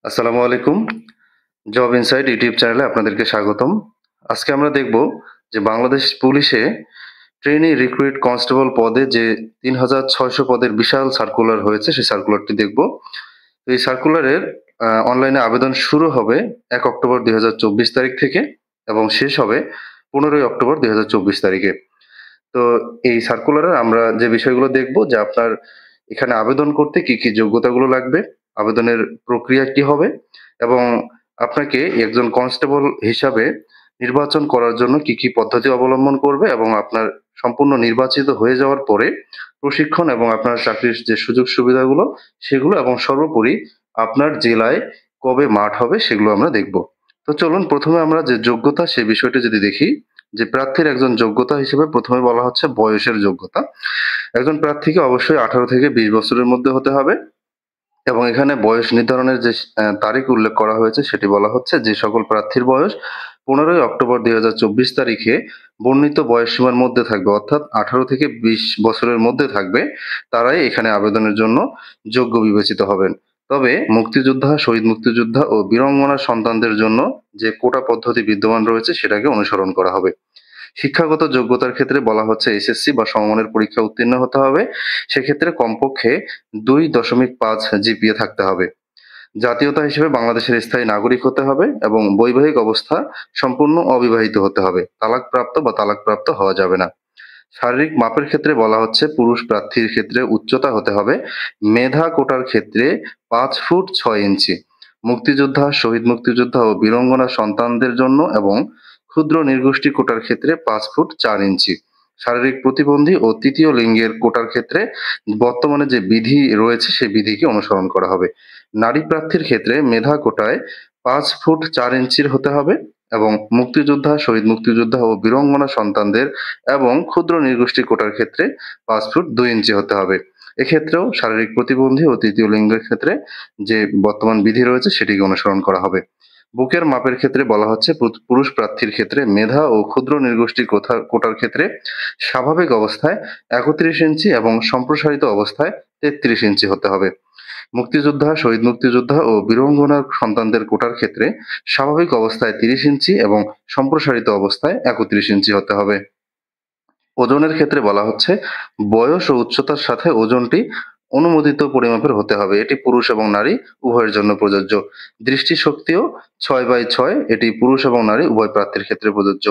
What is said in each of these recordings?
আসসালামু আলাইকুম। Job insight YouTube চ্যানেলে আপনাদেরকে স্বাগতম। আজকে আমরা দেখব যে বাংলাদেশ পুলিশে ট্রেনি রিক্রুইট কনস্টেবল পদে যে ৩,৬০০ পদের বিশাল সার্কুলার হয়েছে সেই সার্কুলারটি দেখব। তো এই সার্কুলারের অনলাইনে আবেদন শুরু হবে ১ অক্টোবর ২০২৪ তারিখ থেকে এবং শেষ হবে ১৫ই অক্টোবর ২০২৪ তারিখে। তো এই সার্কুলারে আমরা যে বিষয়গুলো দেখব যে আপনার এখানে আবেদন করতে কি, কি যোগ্যতাগুলো লাগবে, আবেদনের প্রক্রিয়া কি হবে এবং আপনাকে একজন কনস্টেবল হিসাবে নির্বাচন করার জন্য কি, কি পদ্ধতি অবলম্বন করবে এবং আপনার সম্পূর্ণ নির্বাচিত হয়ে যাওয়ার পরে প্রশিক্ষণ এবং আপনার চাকরির যে সুযোগ সুবিধাগুলো সেগুলো এবং সর্বোপরি আপনার জেলায় কবে মাঠ হবে সেগুলো আমরা দেখব। তো চলুন ১ম এ আমরা যে যোগ্যতা সে বিষয়টি যদি দেখি যে প্রার্থীর একজন যোগ্যতা হিসেবে ১ম এ বলা হচ্ছে বয়সের যোগ্যতা। একজন প্রার্থীকে অবশ্যই ১৮ থেকে ২০ বছরের মধ্যে হতে হবে এবং এখানে বয়স নির্ধারণের যে তারিখ উল্লেখ করা হয়েছে সেটি বলা হচ্ছে যে সকল প্রার্থীর বয়স ১৫ই অক্টোবর ২০২৪ তারিখে বর্ণিত বয়সসীমার মধ্যে থাকবে অর্থাৎ ১৮ থেকে ২০ বছরের মধ্যে থাকবে, তারাই এখানে আবেদনের জন্য যোগ্য বিবেচিত হবেন। তবে মুক্তিযোদ্ধা, শহীদ মুক্তিযোদ্ধা ও বীরাঙ্গনার সন্তানদের জন্য যে কোটা পদ্ধতি বিদ্যমান রয়েছে সেটাকে অনুসরণ করা হবে। শিক্ষাগত যোগ্যতার ক্ষেত্রে বলা হচ্ছে এসএসসি বা সমমানের পরীক্ষা উত্তীর্ণ হতে হবে। সেক্ষেত্রে কমপক্ষে ২.৫ জিপিএ থাকতে হবে। জাতীয়তা হিসেবে বাংলাদেশের স্থায়ী নাগরিক হতে হবে এবং বৈবাহিক অবস্থা সম্পূর্ণ অবিবাহিত হতে হবে। তালাকপ্রাপ্ত বা তালাকপ্রাপ্ত হওয়া যাবে না। শারীরিক মাপের ক্ষেত্রে বলা হচ্ছে পুরুষ প্রার্থীর ক্ষেত্রে উচ্চতা হতে হবে মেধা কোটার ক্ষেত্রে ৫ ফুট ৬ ইঞ্চি। মুক্তিযোদ্ধা, শহীদ মুক্তিযোদ্ধা ও বীরাঙ্গনা সন্তানদের জন্য এবং ক্ষুদ্র নৃগোষ্ঠী কোটার ক্ষেত্রে ৫ ফুট ৪ ইঞ্চি। শারীরিক প্রতিবন্ধী ও তৃতীয় লিঙ্গের কোটার ক্ষেত্রে বর্তমানে যে বিধি রয়েছে সেই বিধিকে অনুসরণ করা হবে। নারী প্রার্থীর ক্ষেত্রে মেধা কোটায় ৫ ফুট ৪ ইঞ্চির হতে হবে এবং মুক্তিযোদ্ধা, শহীদ মুক্তিযোদ্ধা ও বীরাঙ্গনা সন্তানদের এবং ক্ষুদ্র নৃগোষ্ঠী কোটার ক্ষেত্রে ৫ ফুট ২ ইঞ্চি হতে হবে। এক্ষেত্রেও শারীরিক প্রতিবন্ধী ও তৃতীয় লিঙ্গের ক্ষেত্রে যে বর্তমান বিধি রয়েছে সেটিকে অনুসরণ করা হবে। বুকের মাপের ক্ষেত্রে বলা হচ্ছে পুরুষ প্রার্থীর ক্ষেত্রে মেধা ও ক্ষুদ্র নৃগোষ্ঠী কোটার ক্ষেত্রে স্বাভাবিক অবস্থায় ৩১ ইঞ্চি এবং সম্প্রসারিত অবস্থায় ৩৩ ইঞ্চি হতে হবে। মুক্তিযোদ্ধা, শহীদ মুক্তিযোদ্ধা ও বীরাঙ্গনার সন্তানদের কোটার ক্ষেত্রে স্বাভাবিক অবস্থায় ৩০ ইঞ্চি এবং সম্প্রসারিত অবস্থায় ৩১ ইঞ্চি হতে হবে। ওজনের ক্ষেত্রে বলা হচ্ছে বয়স ও উচ্চতার সাথে ওজনটি অনুমোদিত পরিমাপের হতে হবে। এটি পুরুষ এবং নারী উভয়ের জন্য প্রযোজ্য। দৃষ্টিশক্তিও ৬/৬ এটি পুরুষ এবং নারী উভয় প্রার্থীর ক্ষেত্রে প্রযোজ্য।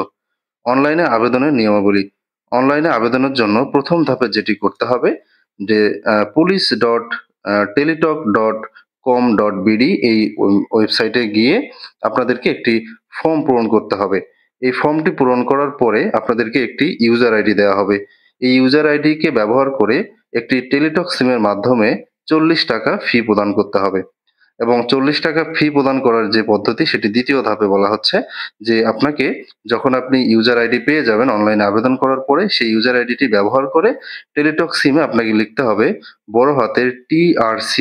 অনলাইনে আবেদনের নিয়মাবলী। অনলাইনে আবেদনের জন্য ১ম ধাপে যেটি করতে হবে যে police.teletalk.com.bd এই ওয়েবসাইটে গিয়ে আপনাদেরকে একটি ফর্ম পূরণ করতে হবে। এই ফর্মটি পূরণ করার পরে আপনাদেরকে একটি ইউজার আইডি দেওয়া হবে। এই ইউজার আইডিকে ব্যবহার করে একটি টেলিটক সিমের মাধ্যমে ৳৪০ ফি প্রদান করতে হবে। এবং ৳৪০ ফি প্রদান করার যে পদ্ধতি সেটি ২য় ধাপে বলা হচ্ছে যে আপনাকে যখন আপনি ইউজার আইডি পেয়ে যাবেন অনলাইনে আবেদন করার পরে সেই ইউজার আইডিটি ব্যবহার করে টেলিটক সিমে আপনাকে লিখতে হবে বড় হাতের TRC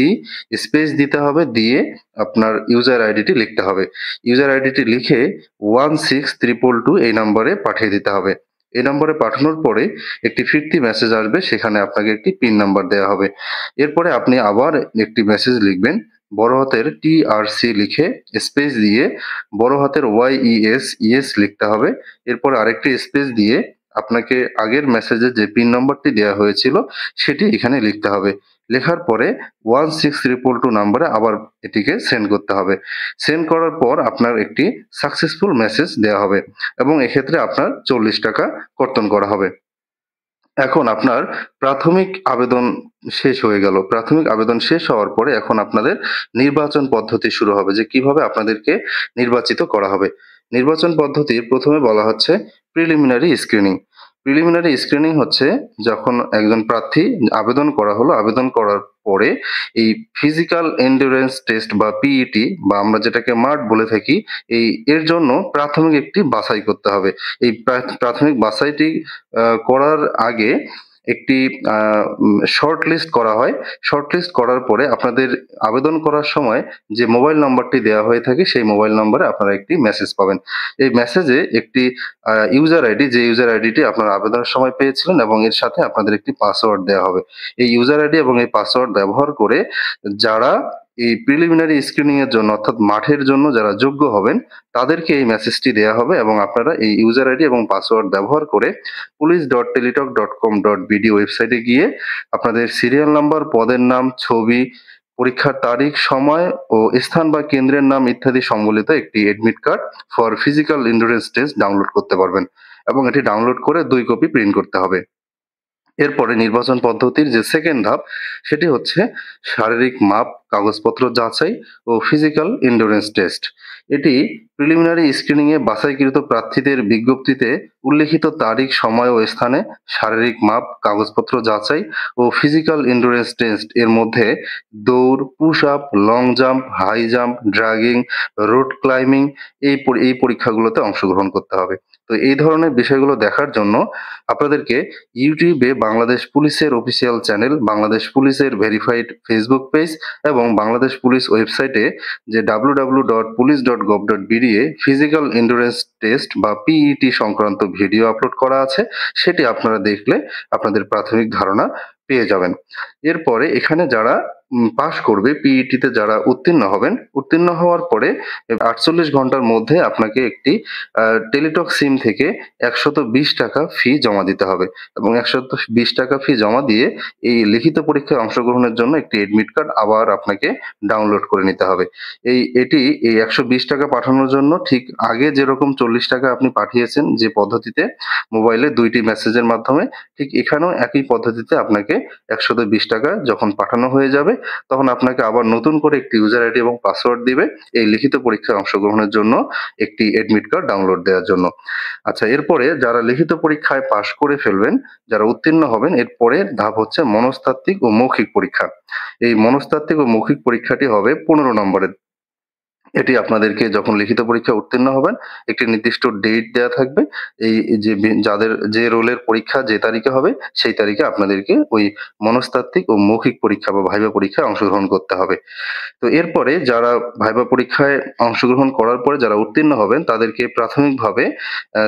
স্পেস দিতে হবে, দিয়ে আপনার ইউজার আইডিটি লিখতে হবে। ইউজার আইডিটি লিখে 16322 এই নম্বরে পাঠিয়ে দিতে হবে। এই নম্বরে পাঠানোর পরে একটি ফিরতি মেসেজ আসবে, সেখানে আপনাকে একটি পিন নাম্বার দেওয়া হবে। এরপরে আপনি আবার একটি মেসেজ লিখবেন, বড় হাতের TRC লিখে স্পেস দিয়ে বড় হাতের YES লিখতে হবে। এরপরে আরেকটি স্পেস দিয়ে আপনাকে আগের মেসেজে যে পিন নম্বরটি দেওয়া হয়েছিল সেটি এখানে লিখতে হবে। লেখার পরে 16322 নাম্বারে আবার এটিকে সেন্ড করতে হবে। সেন্ড করার পর আপনার একটি সাকসেসফুল মেসেজ দেওয়া হবে এবং এক্ষেত্রে আপনার ৳৪০ কর্তন করা হবে। এখন আপনার প্রাথমিক আবেদন শেষ হয়ে গেল। প্রাথমিক আবেদন শেষ হওয়ার পরে এখন আপনাদের নির্বাচন পদ্ধতি শুরু হবে যে কিভাবে আপনাদেরকে নির্বাচিত করা হবে। নির্বাচন পদ্ধতির ১ম এ বলা হচ্ছে প্রিলিমিনারি স্ক্রিনিং। প্রিলিমিনারি স্ক্রিনিং হচ্ছে যখন একজন প্রার্থী আবেদন করা হলো, আবেদন করার পরে এই ফিজিক্যাল এন্ডুরেন্স টেস্ট বা পিইটি বা আমরা যেটাকে মাঠ বলে থাকি, এর জন্য প্রাথমিক একটি বাছাই করতে হবে। এই প্রাথমিক বাছাইটি করার আগে একটি শর্ট লিস্ট করা হয়। শর্ট লিস্ট করার পরে আপনাদের আবেদন করার সময় যে মোবাইল নাম্বারটি দেওয়া হয়ে থাকে সেই মোবাইল নম্বরে আপনারা একটি মেসেজ পাবেন। এই মেসেজে একটি ইউজার আইডি, যে ইউজার আইডিটি আপনারা আবেদনের সময় পেয়েছিলেন এবং এর সাথে আপনাদের একটি পাসওয়ার্ড দেওয়া হবে। এই ইউজার আইডি এবং এই পাসওয়ার্ড ব্যবহার করে যারা এই প্রিলিমিনারি স্ক্রিনিং এর জন্য অর্থাৎ মাঠের জন্য যারা যোগ্য হবেন তাদেরকে এই মেসেজটি দেয়া হবে এবং আপনারা এই ইউজার আইডি এবং পাসওয়ার্ড ব্যবহার করে police.teletalk.com.bd ওয়েবসাইটে গিয়ে আপনাদের সিরিয়াল নাম্বার, পদের নাম, ছবি, পরীক্ষার তারিখ, সময় ও স্থান বা কেন্দ্রের নাম ইত্যাদি সম্বলিত একটি admit card for physical endurance test download করতে পারবেন এবং এটি ডাউনলোড করে 2 কপি প্রিন্ট করতে হবে। এরপরে নির্বাচন পদ্ধতির যে সেকেন্ড ধাপ সেটি হচ্ছে শারীরিক মাপ, কাগজপত্র যাচাই ও ফিজিক্যাল এন্ডুরেন্স টেস্ট। এটি প্রিলিমিনারি স্ক্রিনিং এ বাছাইকৃত প্রার্থীদের বিজ্ঞপ্তিতে উল্লেখিত তারিখ, সময় ও স্থানে শারীরিক মাপ, কাগজপত্র যাচাই ও ফিজিক্যাল এন্ডুরেন্স টেস্ট এর মধ্যে দৌড়, push up, long jump, high jump, dragging, rope climbing এই পরীক্ষাগুলোতে অংশগ্রহণ করতে হবে। তো এই ধরনের বিষয়গুলো দেখার জন্য আপনাদেরকে ইউটিউবে বাংলাদেশ পুলিশের অফিসিয়াল চ্যানেল, বাংলাদেশ পুলিশের ভেরিফাইড ফেসবুক পেজ এবং বাংলাদেশ পুলিশ ওয়েবসাইটে যে www.police.gov.bd a physical endurance test বা পিইটি সংক্রান্ত ভিডিও আপলোড করা আছে, সেটি আপনারা দেখলে আপনাদের প্রাথমিক ধারণা পেয়ে যাবেন। এরপরে এখানে যারা পাস করবে, পিইটিতে যারা উত্তীর্ণ হবেন, উত্তীর্ণ হওয়ার পরে 48 ঘন্টার মধ্যে আপনাকে একটি টেলিটক সিম থেকে ৳১২০ ফি জমা দিতে হবে এবং ৳১২০ ফি জমা দিয়ে এই লিখিত পরীক্ষায় অংশগ্রহণের জন্য একটি এডমিট কার্ড আবার আপনাকে ডাউনলোড করে নিতে হবে। এই ৳১২০ পাঠানোর জন্য ঠিক আগে যেরকম ৳৪০ আপনি পাঠিয়েছেন যে পদ্ধতিতে মোবাইলে ২ টি মেসেজের মাধ্যমে, ঠিক এখানেও একই পদ্ধতিতে আপনাকে ৳১২০ যখন পাঠানো হয়ে যাবে তখন আপনাকে আবার নতুন করে একটি ইউজার আইডি এবং পাসওয়ার্ড দিবে এই লিখিত পরীক্ষায় অংশগ্রহণের জন্য একটি এডমিট কার্ড ডাউনলোড দেওয়ার জন্য। আচ্ছা, এরপরে যারা লিখিত পরীক্ষায় পাশ করে ফেলবেন, যারা উত্তীর্ণ হবেন, এর পরের ধাপ হচ্ছে মনস্তাত্ত্বিক ও মৌখিক পরীক্ষা। এই মনস্তাত্ত্বিক ও মৌখিক পরীক্ষাটি হবে ১৫ নম্বরের। এটি আপনাদেরকে যখন লিখিত পরীক্ষায় উত্তীর্ণ হবেন একটি নির্দিষ্ট ডেট দেয়া থাকবে। এই যে যাদের যে রোলের পরীক্ষা যে তারিখে হবে সেই তারিখে আপনাদেরকে ওই মনস্তাত্ত্বিক ও মৌখিক পরীক্ষা বা ভাইভা পরীক্ষায় অংশগ্রহণ করতে হবে। তো এরপরে যারা ভাইভা পরীক্ষায় অংশগ্রহণ করার পরে যারা উত্তীর্ণ হবেন তাদেরকে প্রাথমিকভাবে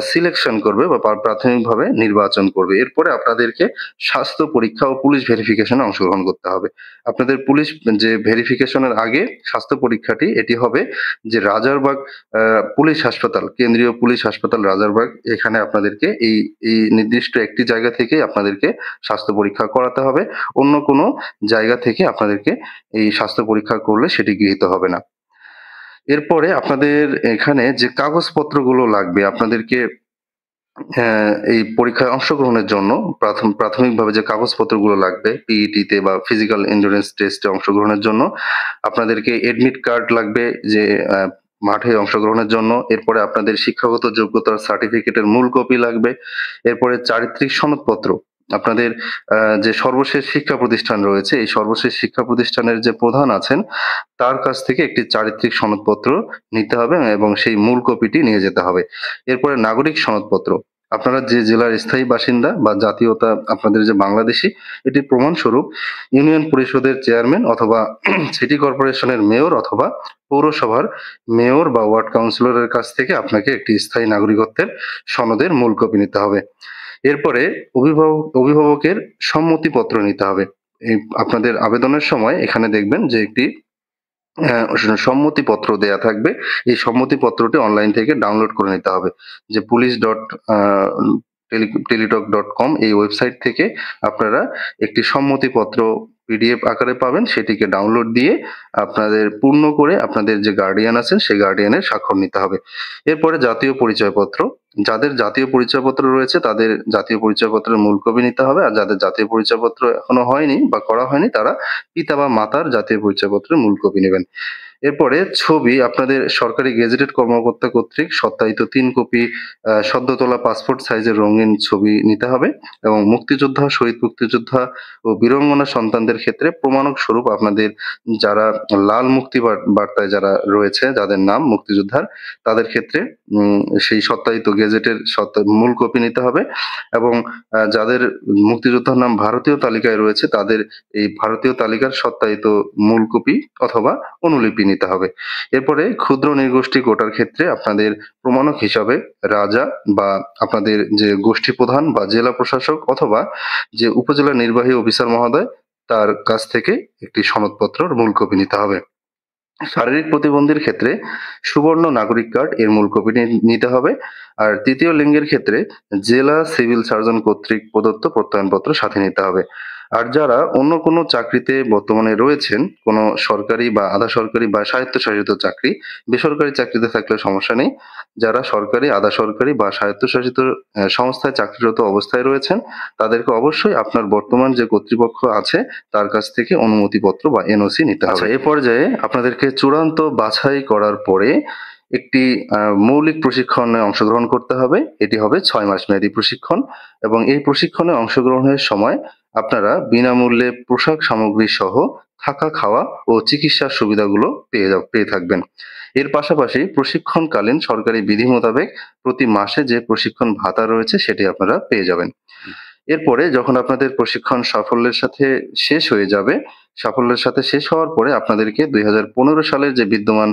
সিলেকশন করবে বা প্রাথমিকভাবে নির্বাচন করবে। এরপরে আপনাদেরকে স্বাস্থ্য পরীক্ষা ও পুলিশ ভেরিফিকেশনে অংশগ্রহণ করতে হবে। আপনাদের পুলিশ যে ভেরিফিকেশনের আগে স্বাস্থ্য পরীক্ষাটি এটি হবে যে রাজারবাগ পুলিশ হাসপাতাল, কেন্দ্রীয় পুলিশ হাসপাতাল রাজারবাগ, এখানে আপনাদেরকে এই নির্দিষ্ট একটি জায়গা থেকেই আপনাদেরকে স্বাস্থ্য পরীক্ষা করাতে হবে। অন্য কোনো জায়গা থেকে আপনাদেরকে এই স্বাস্থ্য পরীক্ষা করলে সেটি গৃহীত হবে না। এরপরে আপনাদের এখানে যে কাগজপত্রগুলো লাগবে আপনাদেরকে এই পরীক্ষায় অংশগ্রহণের জন্য প্রাথমিকভাবে যে কাগজপত্রগুলো লাগবে পিইটিতে বা ফিজিক্যাল এন্ডুরেন্স টেস্টে অংশগ্রহণের জন্য আপনাদেরকে এডমিট কার্ড লাগবে যে মাঠে অংশগ্রহণের জন্য। এরপরে আপনাদের শিক্ষাগত যোগ্যতার সার্টিফিকেটের মূল কপি লাগবে। এরপরে চারিত্রিক সনদপত্র, আপনাদের যে সর্বশেষ শিক্ষা প্রতিষ্ঠান রয়েছে এই সর্বশেষ শিক্ষা প্রতিষ্ঠানের যে প্রধান আছেন তার কাছ থেকে একটি চারিত্রিক সনদপত্র নিতে হবে এবং সেই মূল কপিটি নিয়ে যেতে হবে। এরপরে নাগরিক সনদপত্র, আপনারা যে জেলার স্থায়ী বাসিন্দা বা জাতীয়তা আপনাদের যে বাংলাদেশী, এটির প্রমাণস্বরূপ ইউনিয়ন পরিষদের চেয়ারম্যান অথবা সিটি কর্পোরেশনের মেয়র অথবা পৌরসভার মেয়র বা ওয়ার্ড কাউন্সিলরের কাছ থেকে আপনাকে একটি স্থায়ী নাগরিকত্বের সনদের মূল কপি নিতে হবে। এরপরে অভিভাবকের সম্মতিপত্র নিতে হবে। এই আপনাদের আবেদনের সময় এখানে দেখবেন যে একটি সম্মতিপত্র দেয়া থাকবে। এই সম্মতিপত্রটি অনলাইন থেকে ডাউনলোড করে নিতে হবে। যে police.teletalk.com এই ওয়েবসাইট থেকে আপনারা একটি সম্মতিপত্র পিডিএফ আকারে পাবেন, সেটিকে ডাউনলোড দিয়ে আপনাদের পূর্ণ করে আপনাদের যে গার্ডিয়ান আছেন সেই গার্ডিয়ানের স্বাক্ষর নিতে হবে। এরপরে জাতীয় পরিচয়পত্র, যাদের জাতীয় পরিচয়পত্র রয়েছে তাদের জাতীয় পরিচয়পত্রের মূল কপি নিতে হবে, আর যাদের জাতীয় পরিচয়পত্র এখনো হয়নি বা করা হয়নি তারা পিতা বা মাতার জাতীয় পরিচয়পত্রের মূল কপি নেবেন। এরপরে ছবি, আপনাদের সরকারি গেজেটেড কর্মকর্তা কর্তৃক সত্যায়িত ৩ কপি সদ্য তোলা পাসপোর্ট সাইজের রঙিন ছবি নিতে হবে এবং মুক্তিযোদ্ধা, শহীদ মুক্তিযোদ্ধা ও বীরাঙ্গনা সন্তানদের ক্ষেত্রে প্রমাণক স্বরূপ আপনাদের যারা লাল মুক্তি বার্তায় যারা রয়েছে যাদের নাম মুক্তিযোদ্ধার তাদের ক্ষেত্রে সেই সত্যায়িত গেজেটের মূল কপি নিতে হবে এবং যাদের মুক্তিযোদ্ধার নাম ভারতীয় তালিকায় রয়েছে তাদের এই ভারতীয় তালিকার সত্যায়িত মূল কপি অথবা অনুলিপি নিতে হবে। এরপরে ক্ষুদ্র নৃগোষ্ঠী কোটার ক্ষেত্রে আপনাদের প্রমাণক হিসাবে রাজা বা আপনাদের যে গোষ্ঠী প্রধান বা জেলা প্রশাসক অথবা যে উপজেলা নির্বাহী অফিসার মহোদয় তার কাছ থেকে একটি সনদপত্রের মূল কপি নিতে হবে। শারীরিক প্রতিবন্ধীর ক্ষেত্রে সুবর্ণ নাগরিক কার্ড এর মূল কপি নিতে হবে। আর তৃতীয় লিঙ্গের ক্ষেত্রে জেলা সিভিল সার্জন কর্তৃক প্রদত্ত প্রত্যয়নপত্র সাথে নিতে হবে। আর যারা অন্য কোনো চাকরিতে বর্তমানে রয়েছেন, কোনো সরকারি বা আধা সরকারি বা স্বায়ত্তশাসিত চাকরি, বেসরকারি চাকরিতে থাকলে সমস্যা নেই। যারা সরকারি, আধা সরকারি বা স্বায়ত্তশাসিত সংস্থায় চাকরিরত অবস্থায় রয়েছেন, তাদেরকে অবশ্যই আপনার বর্তমান যে কর্তৃপক্ষ আছে তার কাছ থেকে অনুমতিপত্র বা এনওসি নিতে হবে। এ পর্যায়ে আপনাদেরকে চূড়ান্ত বাছাই করার পরে একটি মৌলিক প্রশিক্ষণে অংশগ্রহণ করতে হবে। এটি হবে ৬ মাস মেয়াদী প্রশিক্ষণ এবং এই প্রশিক্ষণে অংশগ্রহণের সময় আপনারা বিনামূল্যে পোশাক সামগ্রী সহ থাকা, খাওয়া ও চিকিৎসার সুবিধাগুলো পেয়ে থাকবেন। এর পাশাপাশি প্রশিক্ষণকালীন সরকারি বিধি মোতাবেক প্রতি মাসে যে প্রশিক্ষণ ভাতা রয়েছে সেটি আপনারা পেয়ে যাবেন। এরপরে যখন আপনাদের প্রশিক্ষণ সাফল্যের সাথে শেষ হওয়ার পরে আপনাদেরকে ২০১৫ সালের যে বিদ্যমান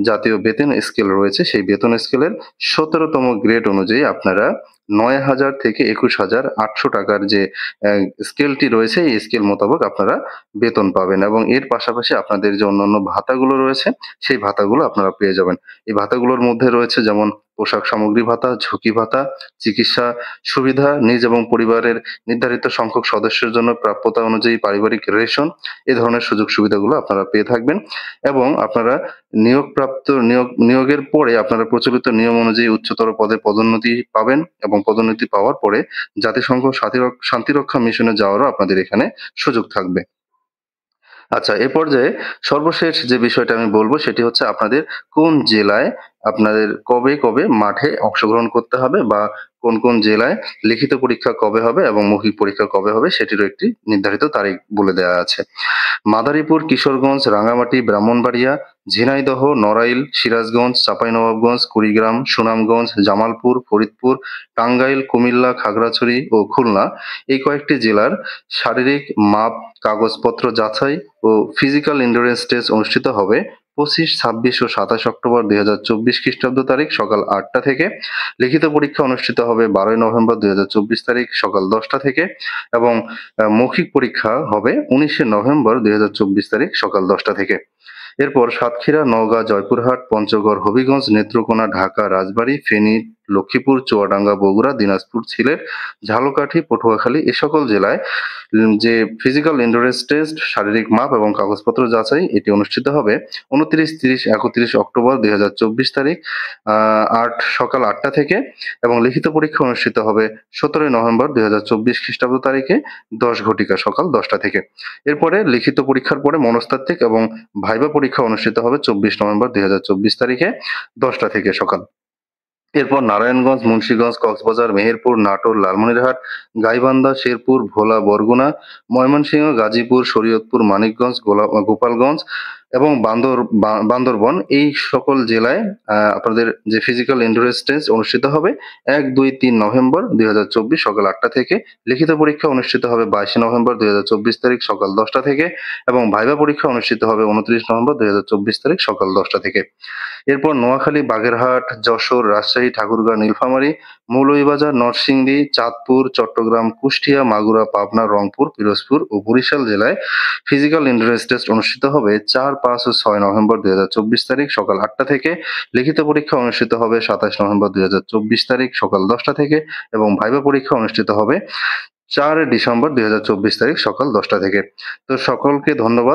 জাতীয় বেতন স্কেল রয়েছে, সেই বেতন স্কেলের ১৭তম গ্রেড অনুযায়ী আপনারা ৯,০০০ থেকে ২১,৮০০ টাকার যে স্কেলটি রয়েছে, এই স্কেল মোতাবেক আপনারা বেতন পাবেন এবং এর পাশাপাশি আপনাদের যে অন্যান্য ভাতাগুলো রয়েছে, সেই ভাতাগুলো আপনারা পেয়ে যাবেন। এই ভাতাগুলোর মধ্যে রয়েছে যেমন পোশাক সামগ্রী ভাতা, ঝুঁকি ভাতা, চিকিৎসা সুবিধা, নিজ এবং পরিবারের নির্ধারিত সংখ্যক সদস্যের জন্য প্রাপ্যতা অনুযায়ী পারিবারিক রেশন, এ ধরনের সুযোগ সুবিধাগুলো আপনারা পেয়ে থাকবেন এবং আপনারা নিয়োগের পরে আপনারা প্রচলিত নিয়ম অনুযায়ী উচ্চতর পদে পদোন্নতি পাবেন এবং পদোন্নতি পাওয়ার পরে জাতিসংঘ শান্তিরক্ষা মিশনে যাওয়ারও আপনাদের এখানে সুযোগ থাকবে। আচ্ছা, এ পর্যায়ে সর্বশেষ যে বিষয়টা আমি বলব সেটি হচ্ছে আপনাদের কোন জেলায় আপনাদের কবে মাঠে অংশগ্রহণ করতে হবে বা কোন জেলায় লিখিত পরীক্ষা কবে হবে এবং মৌখিক পরীক্ষা কবে হবে সেটিরও একটি নির্ধারিত তারিখ বলে দেয়া আছে। মাদারীপুর, কিশোরগঞ্জ, রাঙ্গামাটি, ব্রাহ্মণবাড়িয়া, ঝিনাইদহ, নড়াইল, সিরাজগঞ্জ, চাঁপাইনবাবগঞ্জ, কুড়িগ্রাম, সুনামগঞ্জ, জামালপুর, ফরিদপুর, টাঙ্গাইল, কুমিল্লা, খাগড়াছড়ি ও খুলনা এই কয়েকটি জেলার শারীরিক মাপ, কাগজপত্র যাচাই ও ফিজিক্যাল এন্ডুরেন্স টেস্ট অনুষ্ঠিত হবে ২৫, ২৬ ও ২৭ অক্টোবর ২০২৪ খ্রিস্টাব্দ তারিখ সকাল ৮টা থেকে। লিখিত পরীক্ষা অনুষ্ঠিত হবে ১২ই নভেম্বর ২০২৪ তারিখ সকাল ১০টা থেকে এবং মৌখিক পরীক্ষা হবে ১৯শে নভেম্বর ২০২৪ তারিখ সকাল ১০টা থেকে। এরপর সাতক্ষীরা, নওগাঁ, জয়পুরহাট, পঞ্চগড়, হবিগঞ্জ, নেত্রকোনা, ঢাকা, রাজবাড়ী, ফেনী, লক্ষ্মীপুর, চুয়াডাঙ্গা, বগুড়া, দিনাজপুর, সিলেট, ঝালকাঠি, পটুয়াখালী এ সকল জেলায় যে ফিজিক্যাল এন্ডুরেন্স টেস্ট, শারীরিক মাপ এবং কাগজপত্র যাচাই এটি অনুষ্ঠিত হবে ২৯, ৩০, ৩১ অক্টোবর ২০২৪ তারিখ সকাল ৮টা থেকে এবং লিখিত পরীক্ষা অনুষ্ঠিত হবে ১৭ই নভেম্বর ২০২৪ খ্রিস্টাব্দ তারিখে ১০ ঘটিকা সকাল ১০টা থেকে। এরপরে লিখিত পরীক্ষার পরে মনস্তাত্ত্বিক এবং ভাইবা পরীক্ষা অনুষ্ঠিত হবে ২৪ নভেম্বর ২০২৪ তারিখে ১০টা থেকে সকাল। এরপর নারায়ণগঞ্জ, মুন্সিগঞ্জ, কক্সবাজার, মেহেরপুর, নাটোর, লালমনিরহাট, গাইবান্ধা, শেরপুর, ভোলা, বরগুনা, ময়মনসিংহ, গাজীপুর, শরীয়তপুর, মানিকগঞ্জ, গোপালগঞ্জ এবং বান্দরবন এই সকল জেলায় আপনাদের যে ফিজিক্যাল এন্ডুরেন্স টেস্ট অনুষ্ঠিত হবে ১, ২, ৩ নভেম্বর ২০২৪ সকাল ৮টা থেকে। লিখিত পরীক্ষা অনুষ্ঠিত হবে ২২ নভেম্বর ২০২৪ তারিখ সকাল ১০টা থেকে এবং ভাইবা পরীক্ষা অনুষ্ঠিত হবে ২৯ নভেম্বর ২০২৪ তারিখ সকাল ১০টা থেকে। এরপর নোয়াখালী, বাগেরহাট, যশোর, রাজশাহী, ঠাকুরগাঁও, নীলফামারী, মৌলভীবাজার, নরসিংদী, চাঁদপুর, চট্টগ্রাম, কুষ্টিয়া, মাগুরা, পাবনা, রংপুর, পিরোজপুর ও বরিশাল জেলায় ফিজিক্যাল এন্ডুরেন্স টেস্ট অনুষ্ঠিত হবে ৪, ৫ ও ৬ নভেম্বর ২০২৪ তারিখ সকাল ৮টা থেকে। লিখিত পরীক্ষা অনুষ্ঠিত হবে ২৭ নভেম্বর ২০২৪ তারিখ সকাল ১০টা থেকে এবং ভাইবা পরীক্ষা অনুষ্ঠিত হবে ৪ ডিসেম্বর ২০২৪ তারিখ সকাল ১০টা থেকে। তো সকলকে ধন্যবাদ।